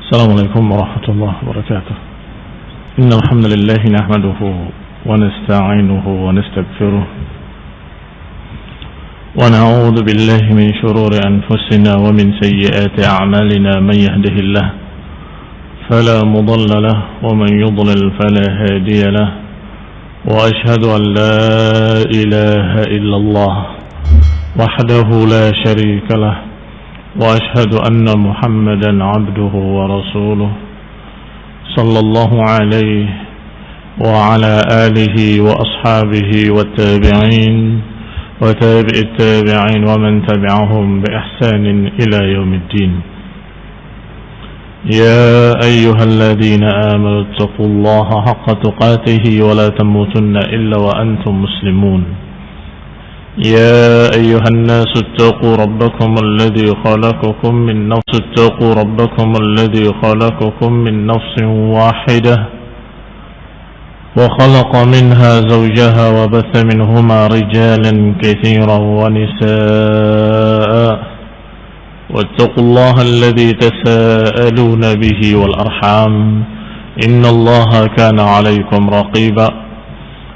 السلام عليكم ورحمة الله وبركاته. إن الحمد لله نحمده ونستعينه ونستغفره ونعوذ بالله من شرور أنفسنا ومن سيئات أعمالنا. من يهده الله فلا مضل له ومن يضلل فلا هادي له، وأشهد أن لا إله إلا الله وحده لا شريك له، وأشهد أن محمدا عبده ورسوله صلى الله عليه وعلى آله وأصحابه والتابعين وتابع التابعين ومن تبعهم بإحسان إلى يوم الدين. يا أيها الذين آمنوا اتقوا الله حق تقاته ولا تموتن إلا وأنتم مسلمون. يا أيها الناس اتقوا ربكم الذي خلقكم من نفس واحدة وخلق منها زوجها وبث منهما رجالا كثيرا ونساء، واتقوا الله الذي تساءلون به والأرحام إن الله كان عليكم رقيبا.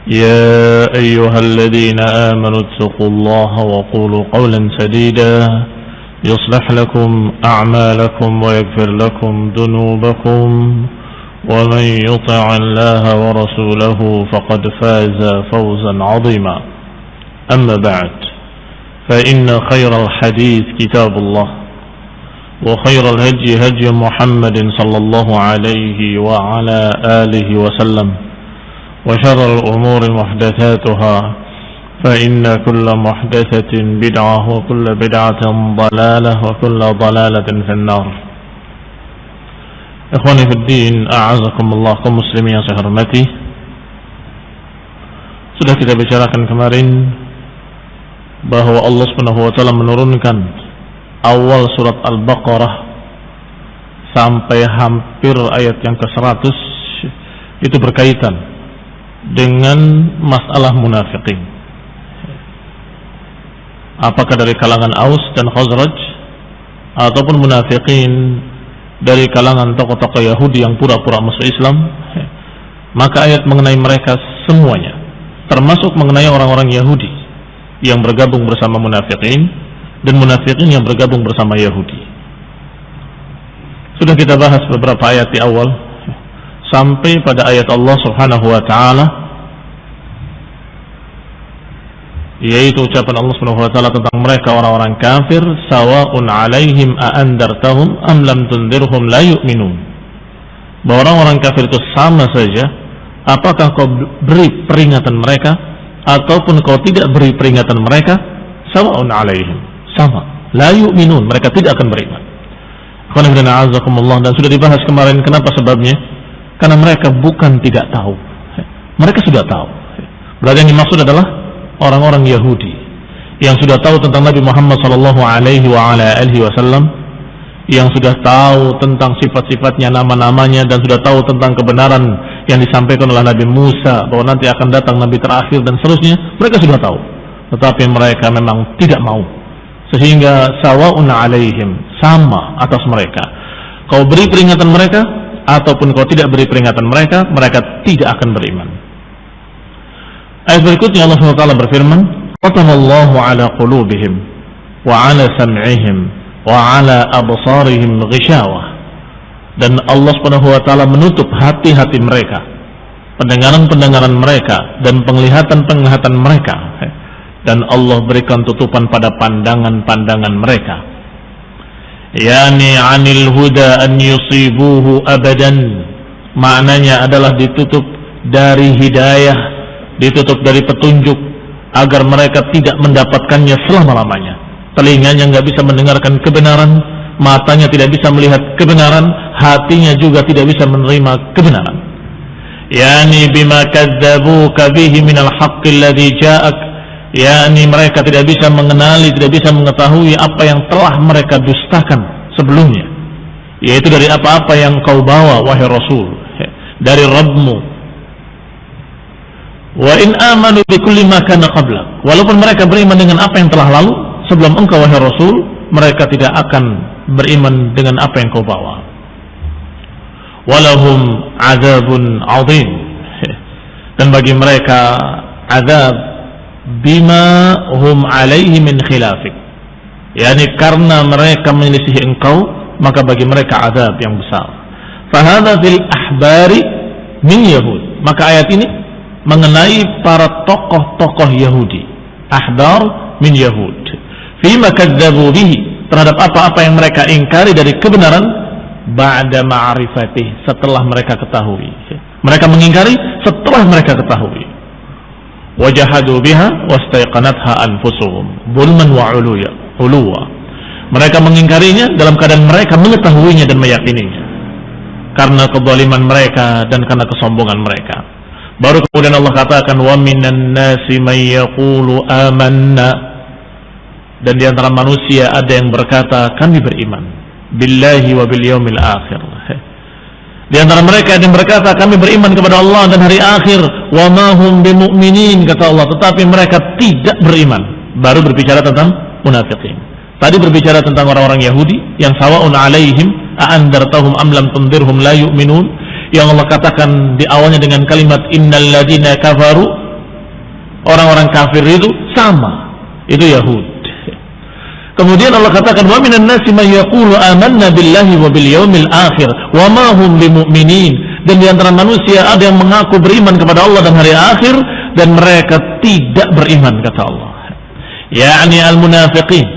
يا أيها الذين آمنوا اتقوا الله وقولوا قولا سديدا يصلح لكم أعمالكم ويغفر لكم ذنوبكم، ومن يطع الله ورسوله فقد فاز فوزا عظيما. أما بعد، فإن خير الحديث كتاب الله، وخير الهدي هدي محمد صلى الله عليه وعلى آله وسلم، وشر الأمور محدثاتها، فإن كل محدثة بدعة وكل بدعة ضلالة وكل ضلالة في النار. Ikhwani fi din, a'azakumullah, kaum muslimin yang saya hormati. Sudah kita bicarakan kemarin bahwa Allah Subhanahu wa taala menurunkan awal surat Al-Baqarah sampai hampir ayat yang ke-100 itu berkaitan dengan masalah munafikin. Apakah dari kalangan Aus dan Khazraj ataupun munafikin dari kalangan tokoh-tokoh Yahudi yang pura-pura masuk Islam, maka ayat mengenai mereka semuanya, termasuk mengenai orang-orang Yahudi yang bergabung bersama munafikin dan munafikin yang bergabung bersama Yahudi. Sudah kita bahas beberapa ayat di awal sampai pada ayat Allah Subhanahu wa taala, yaitu ucapan Allah Subhanahu wa taala tentang mereka orang-orang kafir, sawa'un 'alaihim a'andartahum am lam tundirhum la yu'minun. Bahwa orang-orang kafir itu sama saja apakah kau beri peringatan mereka ataupun kau tidak beri peringatan mereka, sawa'un 'alaihim, sama, la yu'minun, mereka tidak akan beriman. Dan sudah dibahas kemarin kenapa sebabnya. Karena mereka bukan tidak tahu, mereka sudah tahu. Berarti yang dimaksud adalah orang-orang Yahudi yang sudah tahu tentang Nabi Muhammad SAW, yang sudah tahu tentang sifat-sifatnya, nama-namanya, dan sudah tahu tentang kebenaran yang disampaikan oleh Nabi Musa bahwa nanti akan datang Nabi terakhir dan seterusnya. Mereka sudah tahu, tetapi mereka memang tidak mau. Sehingga sawa'un 'alaihim, sama atas mereka, kau beri peringatan mereka ataupun kau tidak beri peringatan mereka, mereka tidak akan beriman. Ayat berikutnya Allah SWT berfirman, "Qatamallahu ala qulubihim wa ala sam'ihim wa ala absarihim ghishawah." Dan Allah SWT menutup hati-hati mereka, pendengaran-pendengaran mereka dan penglihatan-penglihatan mereka, dan Allah berikan tutupan pada pandangan-pandangan mereka. Yani 'anil huda an yusibuhu abadan, maknanya adalah ditutup dari hidayah, ditutup dari petunjuk agar mereka tidak mendapatkannya selama-lamanya. Telinganya nggak bisa mendengarkan kebenaran, matanya tidak bisa melihat kebenaran, hatinya juga tidak bisa menerima kebenaran. Yani bima kadzabuka bihi minal haqqi alladhi ja'ak, yakni mereka tidak bisa mengenali, tidak bisa mengetahui apa yang telah mereka dustakan sebelumnya, yaitu dari apa-apa yang kau bawa wahai Rasul dari Rabbmu. Wa in amanu bi kulli ma kana qablak, walaupun mereka beriman dengan apa yang telah lalu sebelum engkau wahai Rasul, mereka tidak akan beriman dengan apa yang kau bawa. walahum adzabun 'adzim, dan bagi mereka azab bima hum alaihi min khilafik, yakni karena mereka menyelisih engkau, maka bagi mereka azab yang besar. Fahadha fil ahbari min Yahud, maka ayat ini mengenai para tokoh-tokoh Yahudi, ahbar min Yahud, fima kadzabu bihi, terhadap apa-apa yang mereka ingkari dari kebenaran, ba'da ma'rifatih, setelah mereka ketahui. Mereka mengingkari setelah mereka ketahui. Wajahadu biha wastaiqanatha anfusuhum zulman wa uluwa. Mereka mengingkarinya dalam keadaan mereka mengetahuinya dan meyakininya, karena kezaliman mereka dan karena kesombongan mereka. Baru kemudian Allah katakan, wa minan nasi may yaqulu amanna, dan di antara manusia ada yang berkata kami beriman billahi wa bil yaumil akhir. Di antara mereka ada yang berkata kami beriman kepada Allah dan hari akhir, wa ma hum bimu'minin, kata Allah, tetapi mereka tidak beriman. Baru berbicara tentang munafiqin. Tadi berbicara tentang orang-orang Yahudi yang sawa'un alaihim a'andartahum am lam tundirhum la yu'minun, yang Allah katakan di awalnya dengan kalimat innal ladina kafaru, orang-orang kafir itu sama, itu Yahud. Kemudian Allah katakan wa minan nasi may yaqulu amanna billahi wa bil yaumil akhir wa ma hum bimu'minin, dan di antara manusia ada yang mengaku beriman kepada Allah dan hari akhir, dan mereka tidak beriman, kata Allah. Yakni al-munafiqin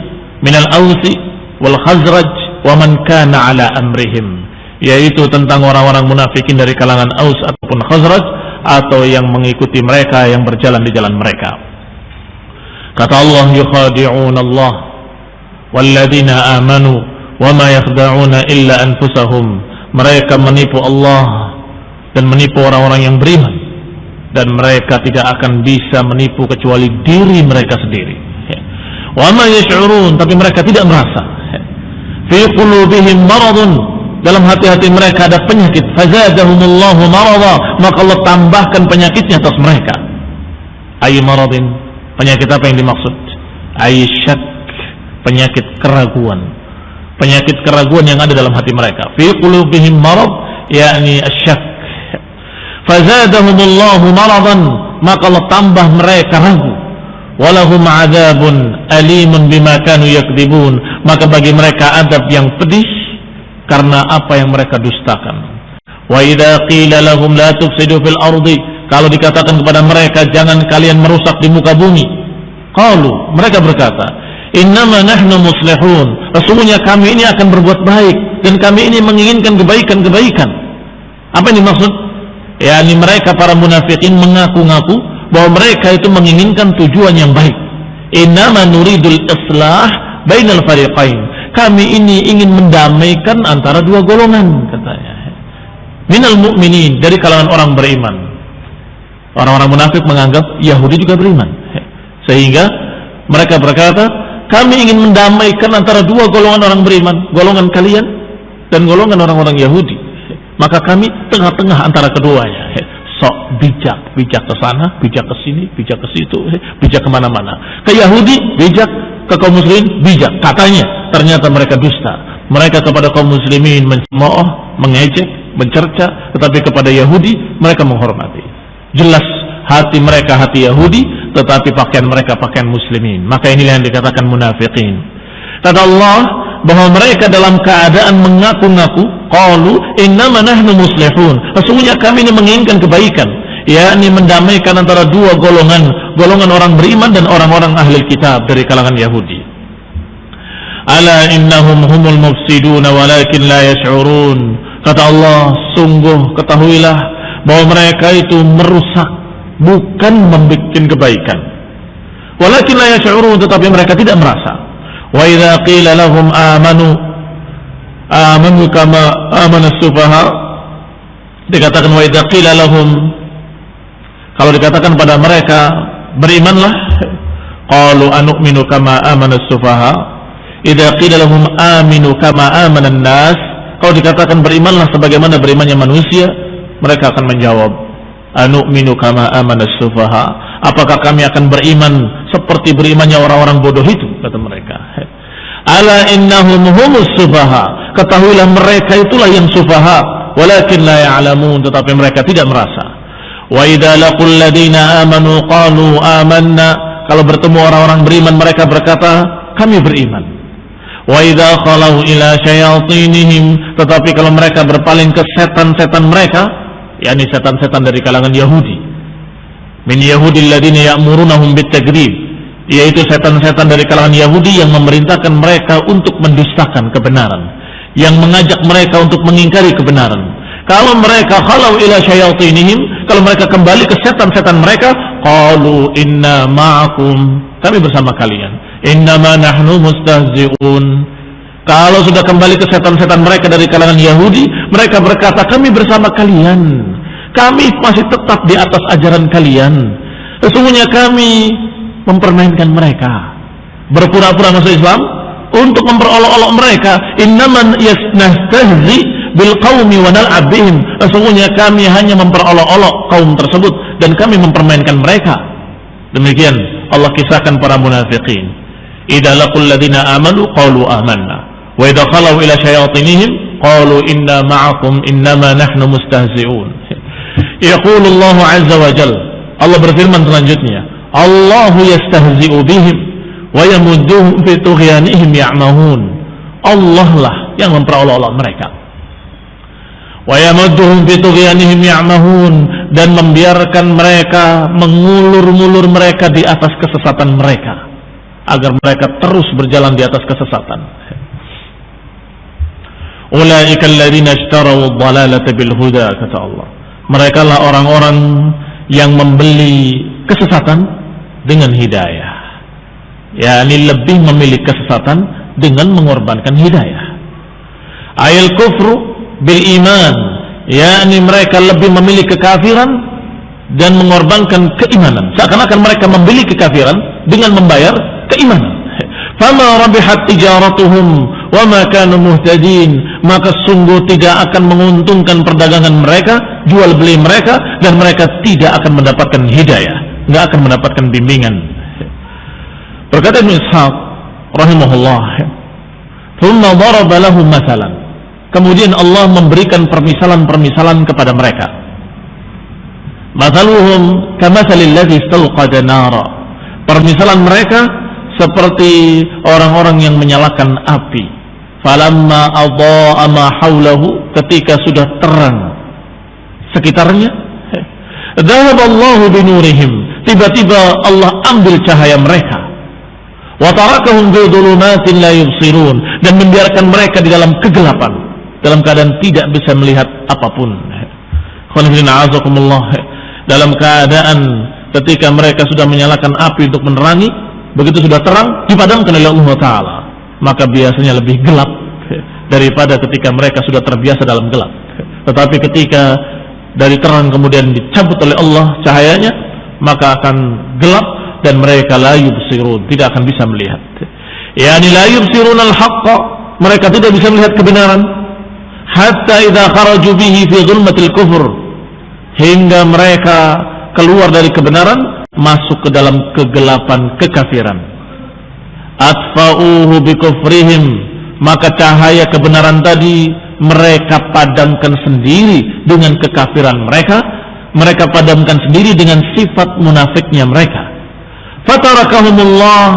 min al-Ausi wal Khazraj wa man kana ala amrihim, yaitu tentang orang-orang munafikin dari kalangan Aus ataupun Khazraj, atau yang mengikuti mereka, yang berjalan di jalan mereka. Kata Allah, yukhadi'un Allah walladzina amanu wama yakhda'una illa anfusahum, mereka menipu Allah dan menipu orang-orang yang beriman, dan mereka tidak akan bisa menipu kecuali diri mereka sendiri. Wama yash'urun, tapi mereka tidak merasa. Fi qulubihim maradun, dalam hati-hati mereka ada penyakit. Fazadahumullahu marada, maka Allah tambahkan penyakitnya atas mereka. Ay maradin, penyakit apa yang dimaksud? Ay syak, penyakit keraguan. Penyakit keraguan yang ada dalam hati mereka. Fi qulubihim marad, yakni asyak. Fazadahumullahu maradan, maka Allah tambah mereka ragu. Walahum adzabun alimun bima kanu yakdzibun, maka bagi mereka adab yang pedih karena apa yang mereka dustakan. Wa idza qila lahum la tufsidu fil ardi, kalau dikatakan kepada mereka jangan kalian merusak di muka bumi, qalu, mereka berkata, innama nahnu muslihun, sesungguhnya kami ini akan berbuat baik dan kami ini menginginkan kebaikan-kebaikan. Apa yang dimaksud? yakni mereka para munafikin mengaku-ngaku bahwa mereka itu menginginkan tujuan yang baik. Innama nuridul islah bainal fariqain, kami ini ingin mendamaikan antara dua golongan, katanya. Minal mu'minin, dari kalangan orang beriman. Orang-orang munafik menganggap Yahudi juga beriman, sehingga mereka berkata, kami ingin mendamaikan antara dua golongan orang beriman, golongan kalian dan golongan orang-orang Yahudi, maka kami tengah-tengah antara keduanya. Sok bijak ke sana, bijak ke sini, bijak ke situ, bijak kemana-mana. Ke Yahudi bijak, ke kaum muslimin bijak, katanya. Ternyata mereka dusta. Mereka kepada kaum muslimin mencemooh, mengejek, mencerca, tetapi kepada Yahudi mereka menghormati. Jelas hati mereka hati Yahudi, tetapi pakaian mereka pakaian muslimin. Maka inilah yang dikatakan munafiqin. Kata Allah bahwa mereka dalam keadaan mengaku-ngaku, qalu innama nahnu muslihun, sesungguhnya kami ini menginginkan kebaikan, yakni mendamaikan antara dua golongan, golongan orang beriman dan orang-orang ahli kitab dari kalangan Yahudi. Ala innahum humul mufsiduna walakin la yash'urun, kata Allah, sungguh ketahuilah bahwa mereka itu merusak, bukan membuat kebaikan. Walakin la yash'urun, tetapi mereka tidak merasa. Wa idza qila lahum amanu kama amana as-sufaha, dikatakan wa idza qila lahum, kalau dikatakan pada mereka berimanlah, qalu anu'minu kama amana as-sufaha. Idza qila lahum aminu kama amana an-nas, kalau dikatakan berimanlah sebagaimana berimannya manusia, mereka akan menjawab, anu'minu kama amana as-sufaha, apakah kami akan beriman seperti berimannya orang-orang bodoh itu, kata mereka. Ala innahum humus sufaha, ketahuilah mereka itulah yang sufaha, walakin la ya'lamun, tetapi mereka tidak merasa. Wa idza laqul ladzina amanu qalu amanna, kalau bertemu orang-orang beriman mereka berkata kami beriman. Wa idza khalau ila syayatinihim, tetapi kalau mereka berpaling ke setan-setan mereka, yakni setan-setan dari kalangan Yahudi, min yahudil ladzina ya'murunahum bit-takdzib, yaitu setan-setan dari kalangan Yahudi yang memerintahkan mereka untuk mendustakan kebenaran, yang mengajak mereka untuk mengingkari kebenaran. Kalau mereka khalau ila syayatinihim, kalau mereka kembali ke setan-setan mereka, qalu inna ma'akum, kami bersama kalian. Innama nahnu mustahzi'un. Kalau sudah kembali ke setan-setan mereka dari kalangan Yahudi, mereka berkata kami bersama kalian, kami masih tetap di atas ajaran kalian. Sesungguhnya kami mempermainkan mereka, berpura-pura masuk Islam untuk memperolok-olok mereka. Innaman yasnastahzi bil qaumi wa nal'ab bihim, sesungguhnya kami hanya memperolok-olok kaum tersebut dan kami mempermainkan mereka. Demikian Allah kisahkan para munafiqin. Idza laqul ladzina amanu qalu amanna wa idza khalau ila syayatinihim qalu inna ma'akum innama nahnu mustahzi'un. Yaqulu Allah azza wa jalla, Allah berfirman selanjutnya, Allahu yastahzi'u bihim wa yamudduhum fi tughyanihim ya'mahun. Allah lah yang memperolok-olok mereka. Wa yamudduhum fi tughyanihim ya'mahun, dan membiarkan mereka, mengulur-mulur mereka di atas kesesatan mereka, agar mereka terus berjalan di atas kesesatan. Ulaika alladzina ishtaraw ad-dhalalata bil huda, kata Allah. Mereka lah orang-orang yang membeli kesesatan dengan hidayah. yakni lebih memilih kesesatan dengan mengorbankan hidayah. Ayil kufru bil iman, yakni mereka lebih memilih kekafiran dan mengorbankan keimanan. Seakan-akan mereka membeli kekafiran dengan membayar keimanan. Fama rabihat tijaratuhum wa ma kanu muhtadin, maka sungguh tidak akan menguntungkan perdagangan mereka, jual beli mereka, dan mereka tidak akan mendapatkan hidayah, tidak akan mendapatkan bimbingan. Berkata Ibnu Ishaq rahimahullah, thumma daraba lahum mathalan, kemudian Allah memberikan permisalan-permisalan kepada mereka. Mathaluhum kamathalil ladzi istalqada nara, permisalan mereka seperti orang-orang yang menyalakan api. Falamma adha'a ma haulahu, ketika sudah terang sekitarnya, dhahaballahu binurihim, tiba-tiba Allah ambil cahaya mereka. Wa tarakahum fi dhulumatin la yubsirun, dan membiarkan mereka di dalam kegelapan, dalam keadaan tidak bisa melihat apapun. Dalam keadaan ketika mereka sudah menyalakan api untuk menerangi, begitu sudah terang dipadamkan oleh Allah Ta'ala, maka biasanya lebih gelap daripada ketika mereka sudah terbiasa dalam gelap. Tetapi ketika dari terang kemudian dicabut oleh Allah cahayanya, maka akan gelap dan mereka la yubsirun, tidak akan bisa melihat. Yani la yubsirun al-haqqa, mereka tidak bisa melihat kebenaran. Hatta idza kharaju bihi fi dhulmatil kufur, hingga mereka keluar dari kebenaran masuk ke dalam kegelapan kekafiran. Atfa'uhu bikufrihim, maka cahaya kebenaran tadi mereka padamkan sendiri dengan kekafiran mereka, mereka padamkan sendiri dengan sifat munafiknya mereka. Fatarakahumullah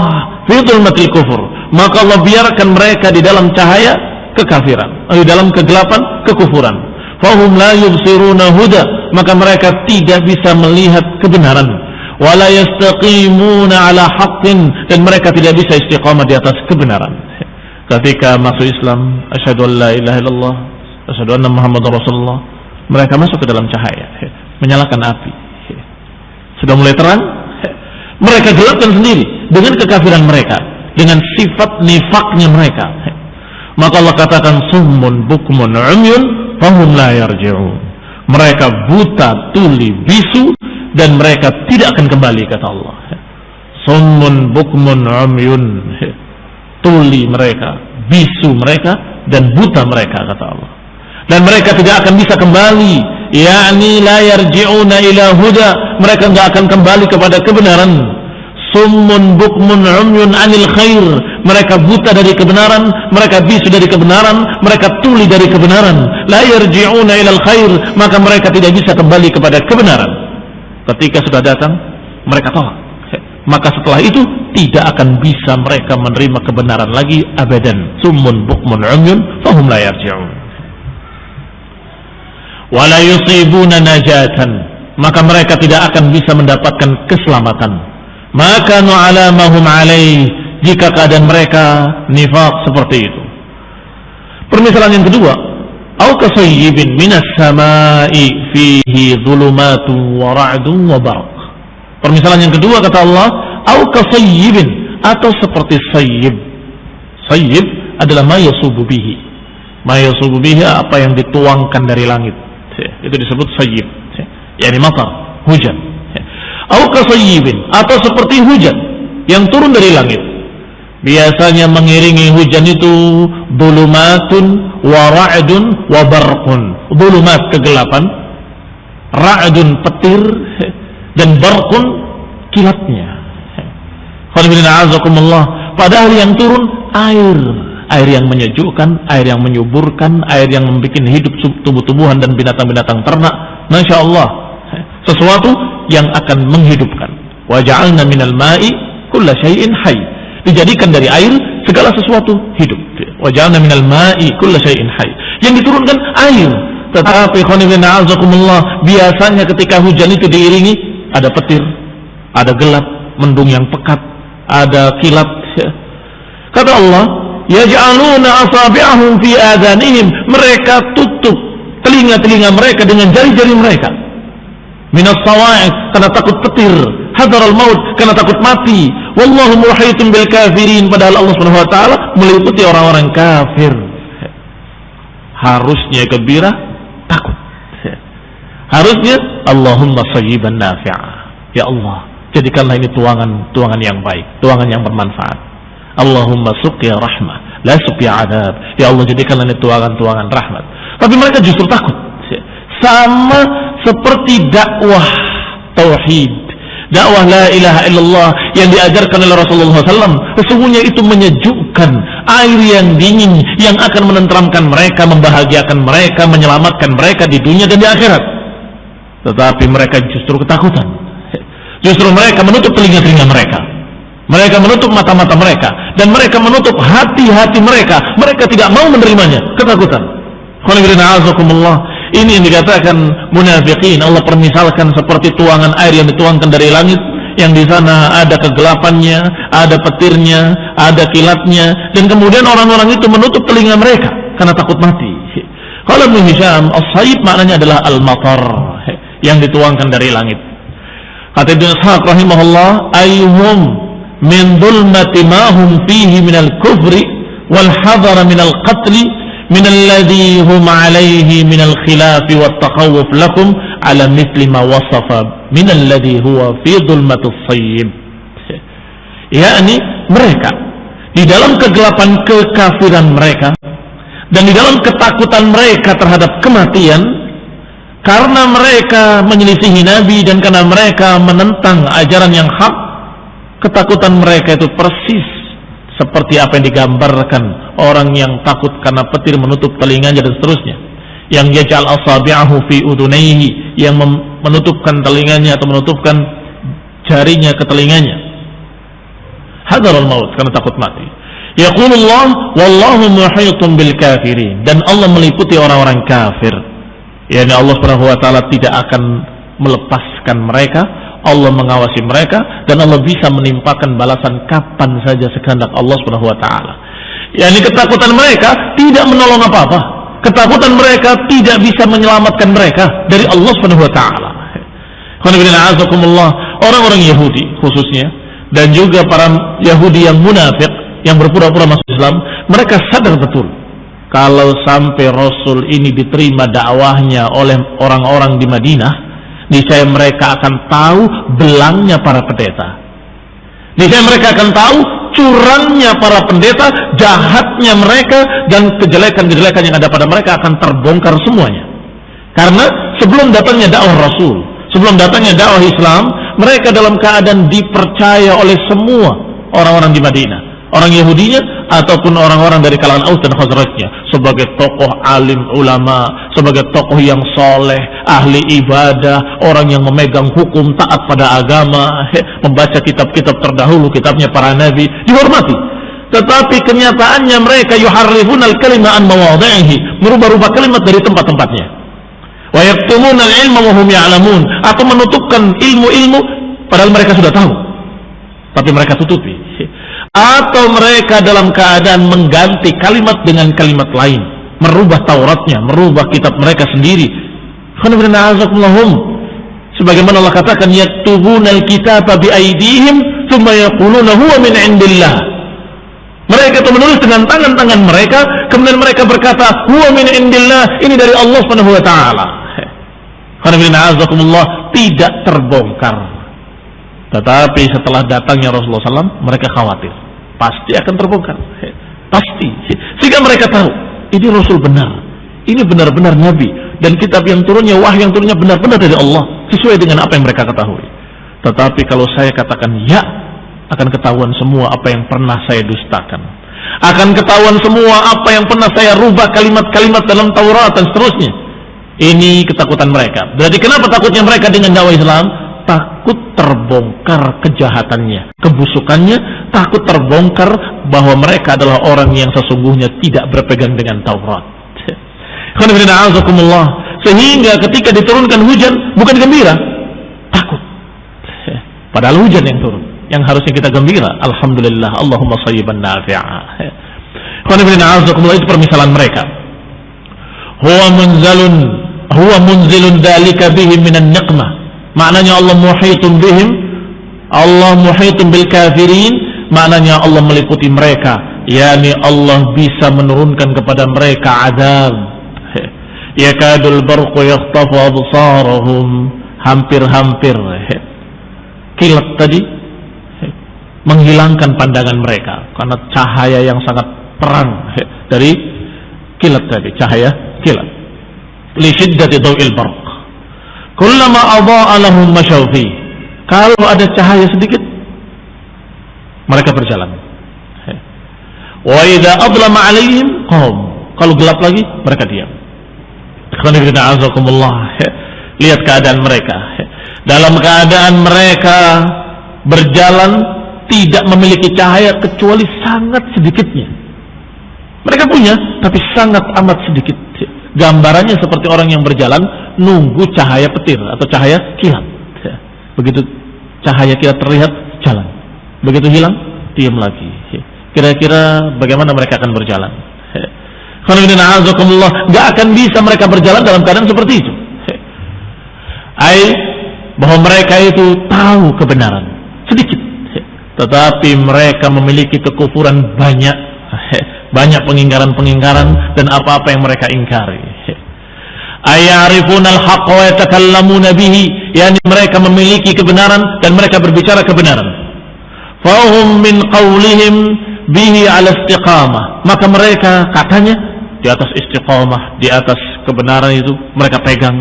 fi dhulmatil kufur, maka Allah biarkan mereka di dalam cahaya kekafiran, di dalam kegelapan kekufuran. Fahum la yubsiruna huda, maka mereka tidak bisa melihat kebenaran. Wala yastaqimuna ala haqqin, dan mereka tidak bisa istiqamah di atas kebenaran. Ketika masuk Islam, asyhadu an la ilaha illallah, asyhadu anna Muhammadar Rasulullah, mereka masuk ke dalam cahaya, menyalakan api. Sudah mulai terang, mereka gelapkan sendiri dengan kekafiran mereka, dengan sifat nifaknya mereka. Maka Allah katakan summun bukmun umyun fahum la yarji'un, mereka buta, tuli, bisu, dan mereka tidak akan kembali, kata Allah. Summun bukmun umyun, tuli mereka, bisu mereka, dan buta mereka, kata Allah. Dan mereka tidak akan bisa kembali, yakni la yarji'una ila huda, mereka tidak akan kembali kepada kebenaran. Summun bukmun umyun anil khair, mereka buta dari kebenaran, mereka bisu dari kebenaran, mereka tuli dari kebenaran. La yarji'una ilal khair, maka mereka tidak bisa kembali kepada kebenaran. Ketika sudah datang, mereka tolak. Maka setelah itu tidak akan bisa mereka menerima kebenaran lagi abadan. Summun bukmun umyun fahum la yarji'un. Wa la yusibuna najatan, maka mereka tidak akan bisa mendapatkan keselamatan. Maka nu'ala mahum alaih, jika keadaan mereka nifaq seperti itu. Permisalan yang kedua, au kasayyibin minas samai fihi dhulumatun wa ra'dun wa barq. Permisalan yang kedua kata Allah, au kasayyibin, atau seperti sayyib. Sayyib adalah ma yasubu bihi. Ma yasubu bihi, apa yang dituangkan dari langit. Itu disebut sayyib. Yani matar, hujan. Au kasayyibin, atau seperti hujan yang turun dari langit. Biasanya mengiringi hujan itu dhulumatun wa ra'dun wa barqun. Dhulumat kegelapan, ra'dun petir, dan barqun kilatnya. Padahal yang turun air yang menyejukkan, air yang menyuburkan, air yang membuat hidup tumbuh-tumbuhan dan binatang-binatang ternak. Masya Allah, sesuatu yang akan menghidupkan. Wa ja'alna minal ma'i kulla syai'in hayy. Dijadikan dari air segala sesuatu hidup. Wa ja'alna minal ma'i kulla syai'in hayy. Yang diturunkan air. Tetapi biasanya ketika hujan itu diiringi ada petir, ada gelap, mendung yang pekat, ada kilat. Kata Allah, yaj'aluna asabi'ahum fi adanihim, mereka tutup telinga-telinga mereka dengan jari-jari mereka. Minas sawa'iq, karena takut petir, hadaral maut, karena takut mati. Wallahu muhitun bil kafirin, padahal Allah Subhanahu wa taala meliputi orang-orang kafir. Harusnya gembira, takut. Harusnya Allahumma sayyiban nafi'a. Ya Allah, jadikanlah ini tuangan yang baik, tuangan yang bermanfaat. Allahumma suqya rahmah, la suqya adab. Ya Allah, jadikanlah ini tuangan rahmat. Tapi mereka justru takut. Sama seperti dakwah tauhid, dakwah la ilaha illallah yang diajarkan oleh Rasulullah SAW. Sesungguhnya itu menyejukkan, air yang dingin yang akan menenteramkan mereka, membahagiakan mereka, menyelamatkan mereka di dunia dan di akhirat. Tetapi mereka justru ketakutan. Justru mereka menutup telinga-telinga mereka. Mereka menutup mata-mata mereka. Dan mereka menutup hati-hati mereka. Mereka tidak mau menerimanya. Ketakutan. Ini yang dikatakan munafiqin. Allah permisalkan seperti tuangan air yang dituangkan dari langit. Yang di sana ada kegelapannya, ada petirnya, ada kilatnya. Dan kemudian orang-orang itu menutup telinga mereka karena takut mati. Kalau Ibnu Hisham, as-sayyib maknanya adalah al-matar, yang dituangkan dari langit. Kata Ibnu Ishaq rahimahullah, ayyuhum min dhulmati ma hum fihi min al-kufri wal hadara min al-qatli min alladhi hum alayhi min al-khilafi wat takhawuf lakum ala mithli ma wasafa min alladhi huwa fi dhulmati as-sayyib. yakni mereka di dalam kegelapan kekafiran mereka dan di dalam ketakutan mereka terhadap kematian, karena mereka menyelisihi Nabi dan karena mereka menentang ajaran yang hak, ketakutan mereka itu persis seperti apa yang digambarkan orang yang takut karena petir menutup telinganya dan seterusnya, yang yaj'al asabi'ahu fi udunaihi, yang menutupkan telinganya atau menutupkan jarinya ke telinganya, hadarul maut, karena takut mati. Yaqulullah wallahu muhitun bil kafirin, dan Allah meliputi orang-orang kafir. Yani Allah Subhanahu wa taala tidak akan melepaskan mereka, Allah mengawasi mereka, dan Allah bisa menimpakan balasan kapan saja sekehendak Allah Subhanahu wa taala. Yani ketakutan mereka tidak menolong apa-apa. Ketakutan mereka tidak bisa menyelamatkan mereka dari Allah Subhanahu wa taala. Orang-orang Yahudi khususnya, dan juga para Yahudi yang munafik yang berpura-pura masuk Islam, mereka sadar betul kalau sampai Rasul ini diterima dakwahnya oleh orang-orang di Madinah, niscaya mereka akan tahu belangnya para pendeta. Niscaya mereka akan tahu curangnya para pendeta, jahatnya mereka, dan kejelekan-kejelekan yang ada pada mereka akan terbongkar semuanya. Karena sebelum datangnya dakwah Rasul, sebelum datangnya dakwah Islam, mereka dalam keadaan dipercaya oleh semua orang-orang di Madinah. orang Yahudinya ataupun orang-orang dari kalangan Aus dan Khazrajnya, sebagai tokoh alim ulama, sebagai tokoh yang soleh, ahli ibadah, orang yang memegang hukum, taat pada agama, membaca kitab-kitab terdahulu, kitabnya para nabi, dihormati. Tetapi kenyataannya mereka yuharrifuna al-kalima an mawadhi'ihi, merubah-rubah kalimat dari tempat-tempatnya. Wa yaktumuna al-ilma wa hum ya'lamun, atau menutupkan ilmu-ilmu padahal mereka sudah tahu, tapi mereka tutupi. Atau mereka dalam keadaan mengganti kalimat dengan kalimat lain, merubah Tauratnya, merubah kitab mereka sendiri. Sebagaimana Allah katakan, yaktubuna al-kitaba bi aydihim thumma yaquluna huwa min indillah. Mereka itu menulis dengan tangan-tangan mereka, kemudian mereka berkata huwa min indillah, ini dari Allah Subhanahu wa taala. Tidak terbongkar. Tetapi setelah datangnya Rasulullah SAW, mereka khawatir pasti akan terbongkar, pasti. Sehingga mereka tahu ini Rasul benar, ini benar-benar Nabi, dan kitab yang turunnya, wahyu yang turunnya benar-benar dari Allah, sesuai dengan apa yang mereka ketahui. Tetapi kalau saya katakan ya, akan ketahuan semua apa yang pernah saya dustakan, akan ketahuan semua apa yang pernah saya rubah kalimat-kalimat dalam Taurat dan seterusnya. Ini ketakutan mereka. Berarti kenapa takutnya mereka dengan dakwah Islam? Takut terbongkar kejahatannya, kebusukannya, takut terbongkar bahwa mereka adalah orang yang sesungguhnya tidak berpegang dengan Taurat. Sehingga ketika diturunkan hujan, bukan gembira, takut. Padahal hujan yang turun, yang harusnya kita gembira. Alhamdulillah, Allahumma sayyiban nafi'a. Itu permisalan mereka. Huwa munzilun dalika bihim minan niqmah. Maknanya Allah muhitun bihim, Allah muhitun bil kafirin, maknanya Allah meliputi mereka, yakni Allah bisa menurunkan kepada mereka azab. Yakadul barqu yakhtafu absarahum, hampir-hampir kilat tadi menghilangkan pandangan mereka karena cahaya yang sangat terang dari kilat tadi, cahaya kilat. Li shiddati daw'il barq. Kullama adha'a lahum mashaw fi. Kalau ada cahaya sedikit, mereka berjalan. Wa idza adlama 'alaihim qam. Kalau gelap lagi, mereka diam. Lihat keadaan mereka. Dalam keadaan mereka berjalan tidak memiliki cahaya kecuali sangat sedikitnya. Mereka punya, tapi sangat amat sedikit. Gambarannya seperti orang yang berjalan nunggu cahaya petir atau cahaya kilat. Begitu cahaya kilat terlihat, jalan. Begitu hilang, diam lagi. Kira-kira bagaimana mereka akan berjalan? Gak akan bisa mereka berjalan dalam keadaan seperti itu. Bahwa mereka itu tahu kebenaran sedikit, tetapi mereka memiliki kekufuran banyak, banyak pengingkaran-pengingkaran dan apa-apa yang mereka ingkari. Ayarifuna al-haqqa wa yatakallamuna bihi, yakni mereka memiliki kebenaran dan mereka berbicara kebenaran. Fahum min qawlihim bihi ala istiqamah, maka mereka katanya di atas istiqamah, di atas kebenaran itu mereka pegang.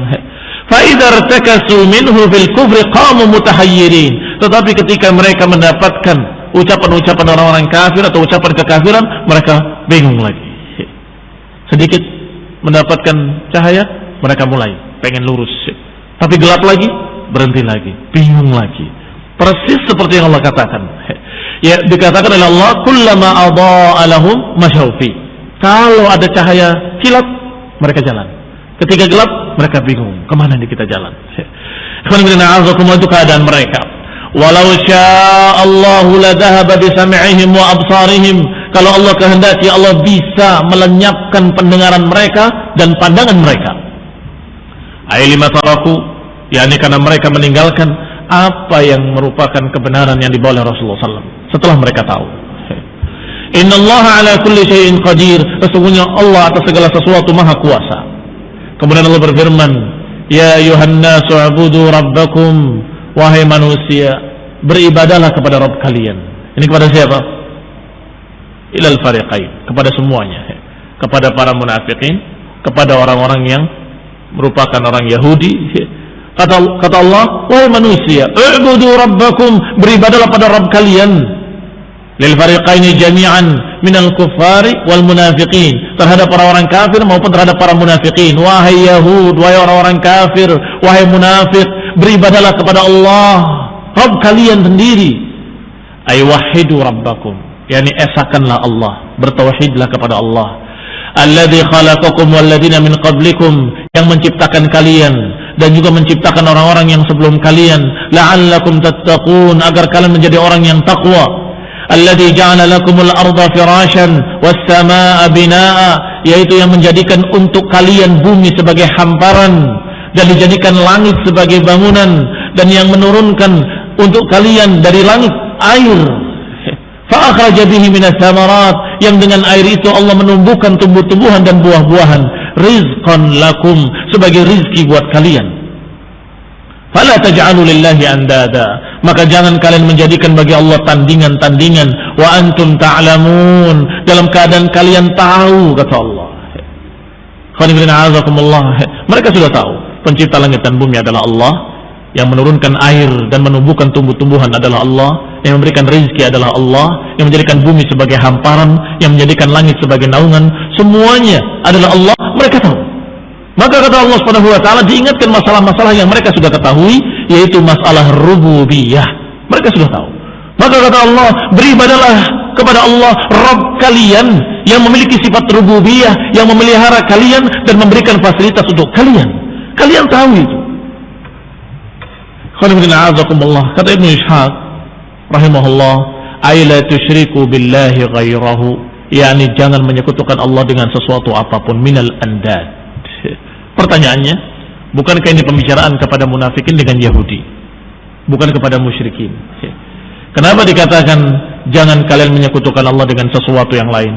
Fa idza irtakasu minhu fil kufri qamu mutahayyirin, tetapi ketika mereka mendapatkan ucapan-ucapan orang-orang kafir atau ucapan kekafiran, mereka bingung lagi. Sedikit mendapatkan cahaya, mereka mulai pengen lurus, tapi gelap lagi, berhenti lagi, bingung lagi. Persis seperti yang Allah katakan. Ya, dikatakan oleh Allah, kullama adha'a lahum mashaw fi. Kalau ada cahaya kilat, mereka jalan. Ketika gelap, mereka bingung, kemana nih kita jalan? Itu keadaan mereka. Walau sya'allahu ladhahaba bisam'ihim wa absarihim. Kalau Allah kehendaki, Allah bisa melenyapkan pendengaran mereka dan pandangan mereka. Ailima taraku, yakni karena mereka meninggalkan apa yang merupakan kebenaran yang dibawa oleh Rasulullah SAW. Setelah mereka tahu, Innallaha ala kulli syai'in qadir, sesungguhnya Allah atas segala sesuatu maha kuasa. Kemudian Allah berfirman, ya ayuhan nasu ubudu rabbakum, wahai manusia, beribadahlah kepada Rabb kalian. Ini kepada siapa? Ilal fariqain, kepada semuanya, kepada para munafikin, kepada orang-orang yang merupakan orang Yahudi. Kata Allah, wahai manusia, ubudu rabbakum, beribadahlah pada Rabb kalian. lil fariqaini jami'an minal kuffari wal munafiqin, terhadap orang-orang kafir maupun terhadap para munafikin. Wahai Yahud, wahai orang-orang kafir, wahai munafik, beribadahlah kepada Allah, Rabb kalian sendiri. Ay wahidu rabbakum, yakni esakanlah Allah, bertauhidlah kepada Allah. Alladzi khalaqakum walladzina min qablikum, yang menciptakan kalian dan juga menciptakan orang-orang yang sebelum kalian. La'allakum tattaqun, agar kalian menjadi orang yang takwa. Alladzi ja'ala lakumul arda firasyan was samaa'a binaa'a, yaitu yang menjadikan untuk kalian bumi sebagai hamparan dan dijadikan langit sebagai bangunan, dan yang menurunkan untuk kalian dari langit air. Fa akhraja bihi minas samarat, yang dengan air itu Allah menumbuhkan tumbuh-tumbuhan dan buah-buahan. Rizqan lakum, sebagai rizki buat kalian. Fala taj'alu lillahi andada, maka jangan kalian menjadikan bagi Allah tandingan-tandingan. Wa antum ta'lamun, dalam keadaan kalian tahu, kata Allah. Mereka sudah tahu pencipta langit dan bumi adalah Allah, yang menurunkan air dan menumbuhkan tumbuh-tumbuhan adalah Allah, yang memberikan rezeki adalah Allah, yang menjadikan bumi sebagai hamparan, yang menjadikan langit sebagai naungan, semuanya adalah Allah. Mereka tahu. Maka kata Allah Subhanahu wa taala, diingatkan masalah-masalah yang mereka sudah ketahui, yaitu masalah rububiyah. Mereka sudah tahu. Maka kata Allah, beribadalah kepada Allah Rabb kalian, yang memiliki sifat rububiyah, yang memelihara kalian dan memberikan fasilitas untuk kalian. Kalian tahu itu. Kata Ibnu Ishaq rahimahullah, ay la tusyriku billahi ghairahu, yakni jangan menyekutukan Allah dengan sesuatu apapun, minal andad. Pertanyaannya, bukankah ini pembicaraan kepada munafikin dengan Yahudi, bukan kepada musyrikin? Kenapa dikatakan jangan kalian menyekutukan Allah dengan sesuatu yang lain?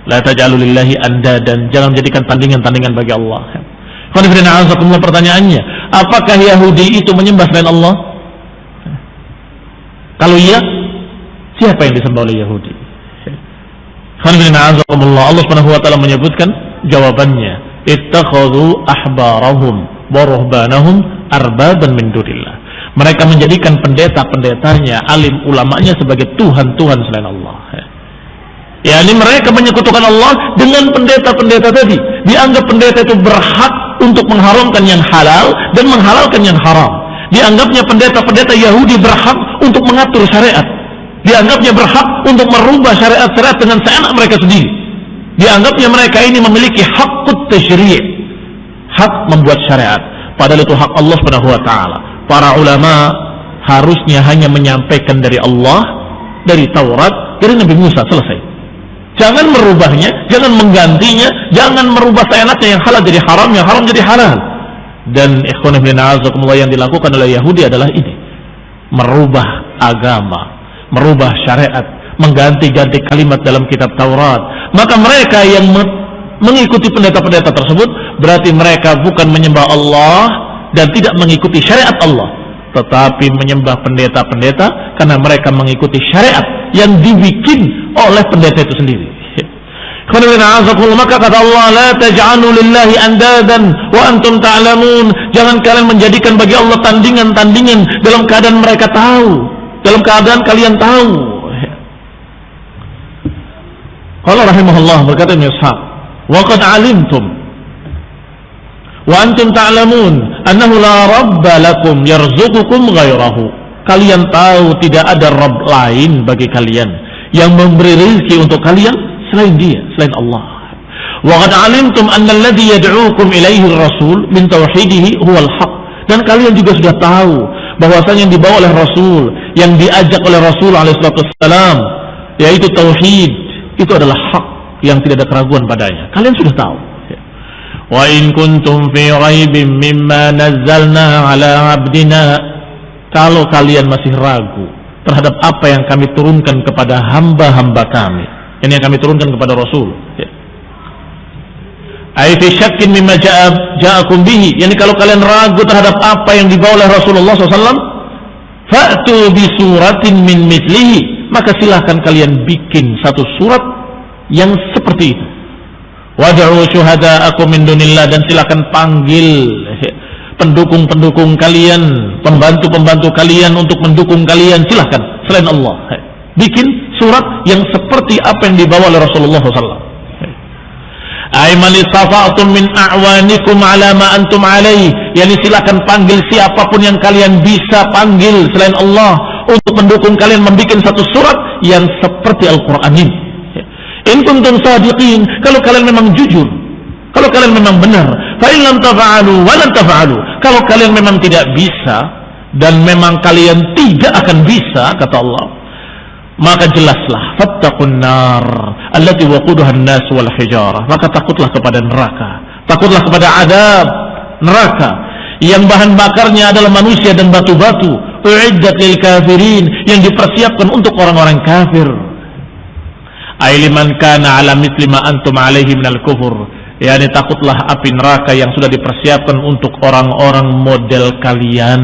La taj'alu lillahi andadan, jangan menjadikan tandingan-tandingan bagi Allah. Pertanyaannya, apakah Yahudi itu menyembah selain Allah? Kalau iya, siapa yang disembah oleh Yahudi? Allah Subhanahu wa taala menyebutkan jawabannya, ittakhadhu ahbarahum wa ruhbanahum arbaban min dunillah. Mereka menjadikan pendeta-pendetanya, alim ulamanya sebagai tuhan-tuhan selain Allah. yakni mereka menyekutukan Allah dengan pendeta-pendeta tadi. Dianggap pendeta itu berhak untuk mengharamkan yang halal dan menghalalkan yang haram. Dianggapnya pendeta-pendeta Yahudi berhak untuk mengatur syariat. Dianggapnya berhak untuk merubah syariat-syariat dengan seenak mereka sendiri. Dianggapnya mereka ini memiliki hakut tasyri', hak membuat syariat. Padahal itu hak Allah Subhanahu wa taala. Para ulama harusnya hanya menyampaikan dari Allah, dari Taurat, dari Nabi Musa, selesai. Jangan merubahnya, jangan menggantinya, jangan merubah seenaknya, yang halal jadi haram, yang haram jadi halal. Dan ikhwan ibn a'azakumullah, yang dilakukan oleh Yahudi adalah ini, merubah agama, merubah syariat, mengganti-ganti kalimat dalam kitab Taurat. Maka mereka yang mengikuti pendeta-pendeta tersebut berarti mereka bukan menyembah Allah dan tidak mengikuti syariat Allah, tetapi menyembah pendeta-pendeta karena mereka mengikuti syariat yang dibikin oleh pendeta itu sendiri. Maka kata Allah, la taj'alu lillahi andadan wa antum ta'lamun, jangan kalian menjadikan bagi Allah tandingan-tandingan dalam keadaan mereka tahu, dalam keadaan kalian tahu. Qala rahimahullah, berkata Ibnu Ishaq, wa qad alimtum wa antum ta'lamun annahu la rabba lakum yarzuqukum ghairahu. Kalian tahu tidak ada Rabb lain bagi kalian yang memberi rezeki untuk kalian selain Dia, selain Allah. Wa qad alimtum anna alladhi yad'uukum ilaihi ar-rasul min tauhidihi huwal haq. Dan kalian juga sudah tahu bahwasanya yang dibawa oleh Rasul, yang diajak oleh Rasul alaihi salatu wassalam, yaitu tauhid, itu adalah hak yang tidak ada keraguan padanya. Kalian sudah tahu. Wa in kuntum fi raibin mimma nazzalna ala 'abdina, kalau kalian masih ragu terhadap apa yang kami turunkan kepada hamba-hamba kami, ini yang kami turunkan kepada Rasul, ay fi syakkin mimma ja'akum bihi, yani kalau kalian ragu terhadap apa yang dibawa oleh Rasulullah SAW, fa'tu bi suratin min mithlihi, maka silahkan kalian bikin satu surat yang seperti itu. Wad'u syuhada'akum min dunillah, dan silahkan panggil pendukung-pendukung kalian, pembantu-pembantu kalian untuk mendukung kalian, silahkan selain Allah. Bikin surat yang seperti apa yang dibawa oleh Rasulullah SAW. Ay man istata'tum min a'wanikum ala ma antum alaih, yani silakan panggil siapapun yang kalian bisa panggil selain Allah untuk mendukung kalian membuat satu surat yang seperti Al-Quran ini. In kuntum sadiqin, kalau kalian memang jujur, kalau kalian memang benar. Fa in lam taf'alu wa lan taf'alu, kalau kalian memang tidak bisa dan memang kalian tidak akan bisa, kata Allah, maka jelaslah, fattaqun nar allati waquduha an-nas wal hijarah, maka takutlah kepada neraka, takutlah kepada azab neraka yang bahan bakarnya adalah manusia dan batu-batu, uiddat lil kafirin, yang dipersiapkan untuk orang-orang kafir. Ay liman kana ala mithli ma antum alaihi minal kufur, yakni takutlah api neraka yang sudah dipersiapkan untuk orang-orang model kalian.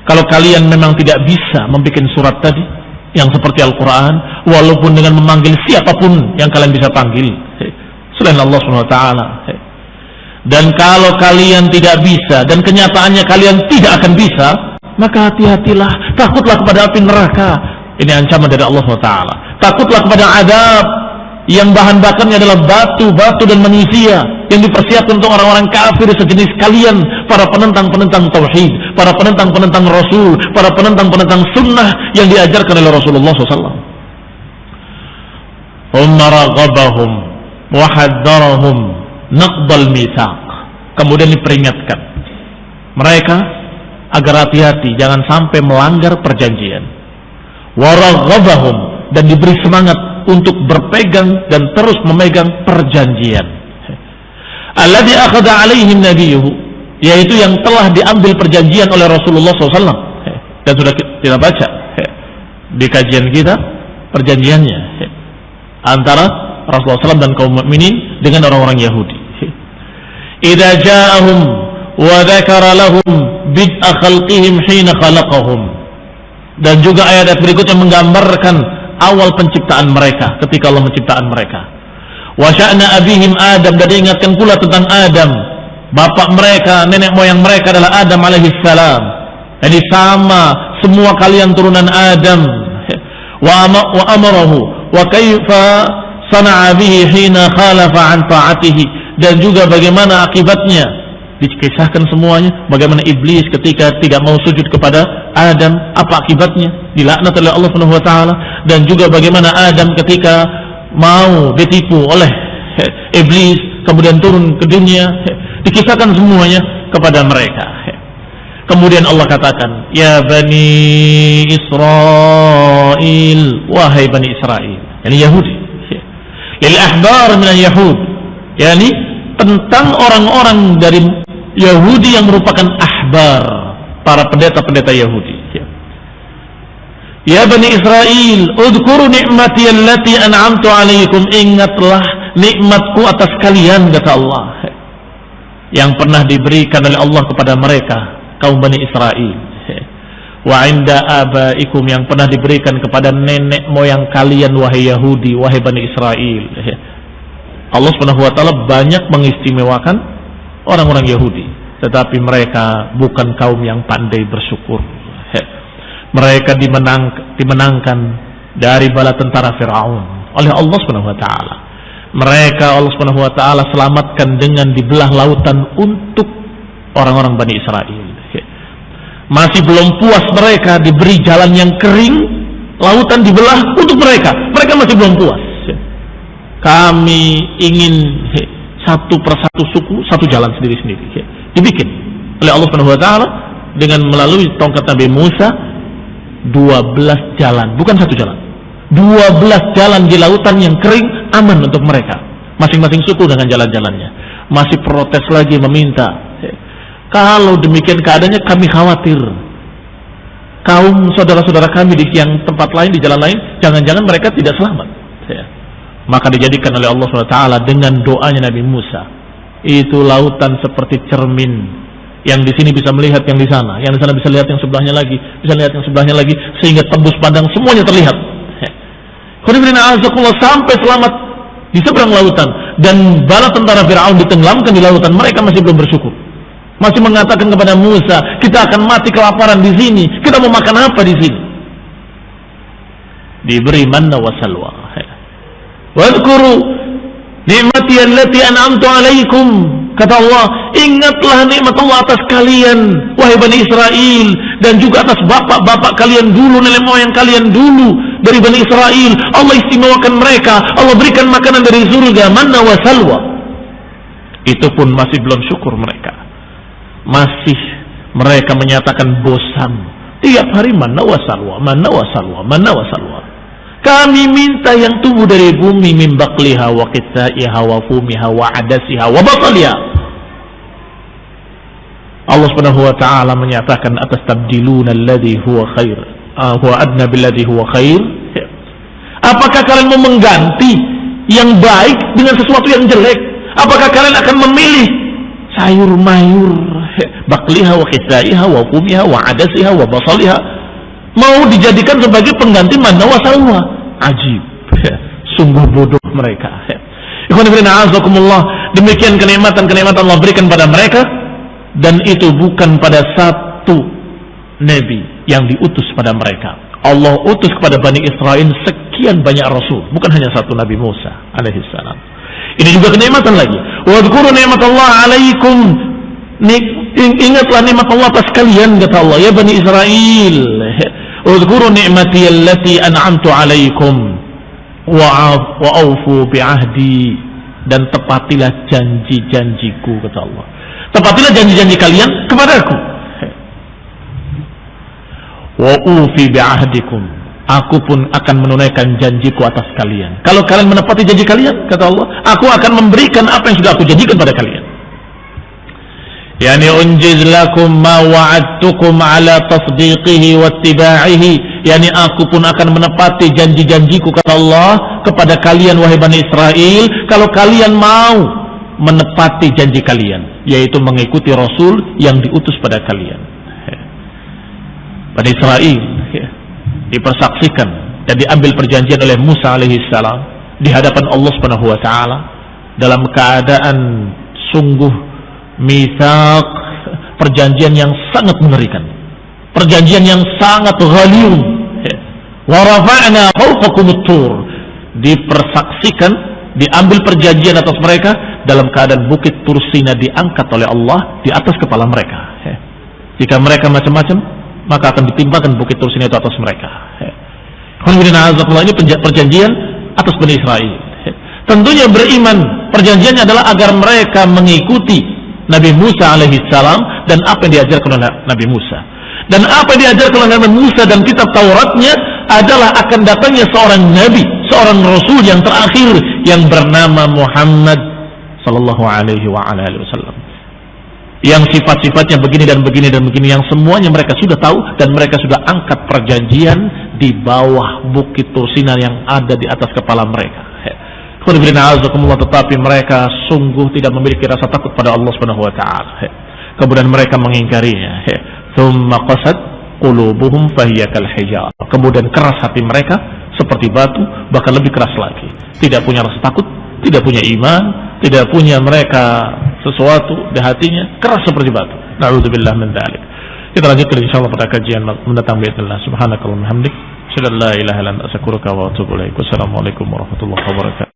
Kalau kalian memang tidak bisa membuat surat tadi yang seperti Al-Quran, walaupun dengan memanggil siapapun yang kalian bisa panggil selain Allah SWT, dan kalau kalian tidak bisa dan kenyataannya kalian tidak akan bisa, maka hati-hatilah, takutlah kepada api neraka. Ini ancaman dari Allah SWT. Takutlah kepada azab yang bahan bakarnya adalah batu-batu dan manusia yang dipersiapkan untuk orang-orang kafir sejenis kalian, para penentang-penentang tauhid, para penentang-penentang Rasul, para penentang-penentang sunnah yang diajarkan oleh Rasulullah SAW. Ummaraghabahum wa haddarahum naqdal mitsaq, kemudian diperingatkan mereka agar hati-hati jangan sampai melanggar perjanjian. Waraghabahum, dan diberi semangat untuk berpegang dan terus memegang perjanjian. Alladzi akhadha alaihim nabiyuhu, yaitu yang telah diambil perjanjian oleh Rasulullah SAW, dan sudah kita baca di kajian kita perjanjiannya antara Rasulullah SAW dan kaum mukminin dengan orang-orang Yahudi. Idza ja'ahum wa dzakara lahum bid'a khalqihim hina khalaqahum, dan juga ayat berikutnya menggambarkan awal penciptaan mereka ketika Allah menciptakan mereka. Wa sya'na abihim Adam, dan diingatkan pula tentang Adam, bapak mereka, nenek moyang mereka adalah Adam alaihi salam. Jadi sama semua kalian turunan Adam. Wa amarahu wa kaifa sana'a bihi hina khalafa an ta'atihi, dan juga bagaimana akibatnya dikisahkan semuanya, bagaimana iblis ketika tidak mau sujud kepada Adam, apa akibatnya, dilaknat oleh Allah Subhanahu wa taala, dan juga bagaimana Adam ketika mau ditipu oleh iblis kemudian turun ke dunia, dikisahkan semuanya kepada mereka. Kemudian Allah katakan, ya Bani Israel, wahai Bani Israel, yani Yahudi, lil ahbar min al-yahud, yani tentang orang-orang dari Yahudi yang merupakan ahbar, para pendeta-pendeta Yahudi. Ya Bani Israel, udhkuru ni'mati allati an'amtu alaikum, ingatlah nikmatku atas kalian, kata Allah, yang pernah diberikan oleh Allah kepada mereka, kaum Bani Israel. Wa inda abaikum, yang pernah diberikan kepada nenek moyang kalian, wahai Yahudi, wahai Bani Israel. Allah Subhanahu wa taala banyak mengistimewakan orang-orang Yahudi, tetapi mereka bukan kaum yang pandai bersyukur. Mereka dimenangkan dari bala tentara Fir'aun oleh Allah Subhanahu wa taala. Mereka Allah Subhanahu wa taala selamatkan dengan dibelah lautan untuk orang-orang Bani Israel. Masih belum puas mereka diberi jalan yang kering, lautan dibelah untuk mereka. Mereka masih belum puas. Kami ingin satu persatu suku, satu jalan sendiri-sendiri. Dibikin oleh Allah Subhanahu wa taala dengan melalui tongkat Nabi Musa 12 jalan, bukan satu jalan. 12 jalan di lautan yang kering, aman untuk mereka. Masing-masing suku dengan jalan-jalannya. Masih protes lagi, meminta. Kalau demikian keadaannya, kami khawatir kaum saudara-saudara kami di yang tempat lain, di jalan lain, jangan-jangan mereka tidak selamat. Maka dijadikan oleh Allah SWT dengan doanya Nabi Musa, itu lautan seperti cermin, yang di sini bisa melihat yang di sana, yang di sana bisa lihat yang sebelahnya lagi, bisa lihat yang sebelahnya lagi, sehingga tembus pandang semuanya terlihat. Sampai selamat di seberang lautan, dan bala tentara Fir'aun ditenggelamkan di lautan. Mereka masih belum bersyukur, masih mengatakan kepada Musa, kita akan mati kelaparan di sini, kita mau makan apa di sini? diberi manna wa salwa. Wadhkuru ni'mati allati an'amtu 'alaikum, kata Allah, ingatlah nikmat Allah atas kalian wahai Bani Israel, dan juga atas bapak-bapak kalian dulu, nenek moyang kalian dulu dari Bani Israel. Allah istimewakan mereka, Allah berikan makanan dari surga, manna wa salwa. Itu pun masih belum syukur mereka, masih mereka menyatakan bosan tiap hari manna wa salwa, manna wa salwa, manna wa salwa. Kami minta yang tumbuh dari bumi, min baqliha wa qithaiha wa fumiha wa adasiha wa basaliha. Allah Subhanahu wa taala menyatakan, atastabdiluna alladhi huwa khair huwa adna billadhi huwa khair. Apakah kalian mau mengganti yang baik dengan sesuatu yang jelek? Apakah kalian akan memilih sayur mayur baqliha wa qithaiha wa fumiha wa adasiha wa basaliha, mau dijadikan sebagai pengganti manna wa salwa? Ajib, sungguh bodoh mereka. Ikhwan fillah, azakumullah. Demikian kenikmatan-kenikmatan Allah berikan pada mereka, dan itu bukan pada satu nabi yang diutus pada mereka. Allah utus kepada Bani Israel sekian banyak rasul, bukan hanya satu Nabi Musa alaihissalam. Ini juga kenikmatan lagi. Wadhkuru ni'matallah 'alaikum, ingatlah nikmat Allah atas kalian, kata Allah, ya Bani Israel. Udhkuru ni'mati allati an'amtu 'alaikum wa aufu bi'ahdi, dan tepatilah janji-janjiku, kata Allah. Tepatilah janji-janji kalian kepadaku. Wa ufi bi'ahdikum, aku pun akan menunaikan janjiku atas kalian. Kalau kalian menepati janji kalian, kata Allah, aku akan memberikan apa yang sudah aku janjikan pada kalian. Yani unjiz lakum ma wa'adtukum ala tasdiqihi wattiba'ihi, yani aku pun akan menepati janji-janjiku, kata Allah, kepada kalian wahai Bani Israel, kalau kalian mau menepati janji kalian, yaitu mengikuti Rasul yang diutus pada kalian. Bani Israel dipersaksikan dan diambil perjanjian oleh Musa alaihissalam di hadapan Allah Subhanahu wa taala dalam keadaan sungguh mitsaq, perjanjian yang sangat mengerikan, perjanjian yang sangat ghaliyun. Wa rafa'na fawqakumut tur, dipersaksikan, diambil perjanjian atas mereka dalam keadaan bukit Tursina diangkat oleh Allah di atas kepala mereka. Jika mereka macam-macam, maka akan ditimpakan bukit Tursina itu atas mereka. Ini perjanjian atas Bani Israel. Tentunya beriman, perjanjiannya adalah agar mereka mengikuti Nabi Musa alaihissalam dan apa yang diajarkan oleh Nabi Musa. Dan apa yang diajarkan oleh Nabi Musa dan kitab Tauratnya adalah akan datangnya seorang Nabi, seorang Rasul yang terakhir yang bernama Muhammad sallallahu alaihi wasallam, yang sifat-sifatnya begini dan begini dan begini, yang semuanya mereka sudah tahu, dan mereka sudah angkat perjanjian di bawah bukit Tursina yang ada di atas kepala mereka. Tetapi mereka sungguh tidak memiliki rasa takut pada Allah Subhanahu wa taala. Kemudian mereka mengingkarinya. Tsumma qasat qulubuhum fahiya kal hijar. Kemudian keras hati mereka seperti batu, bahkan lebih keras lagi. Tidak punya rasa takut, tidak punya iman, tidak punya mereka sesuatu di hatinya, keras seperti batu. Na'udzubillah min dzalik. Kita lanjutkan insyaallah pada kajian mendatang باذنillah. Subhanakallahumma hamdik, asyhadu an la ilaha illa anta astaghfiruka wa atubu ilaik. Wassalamualaikum warahmatullahi wabarakatuh.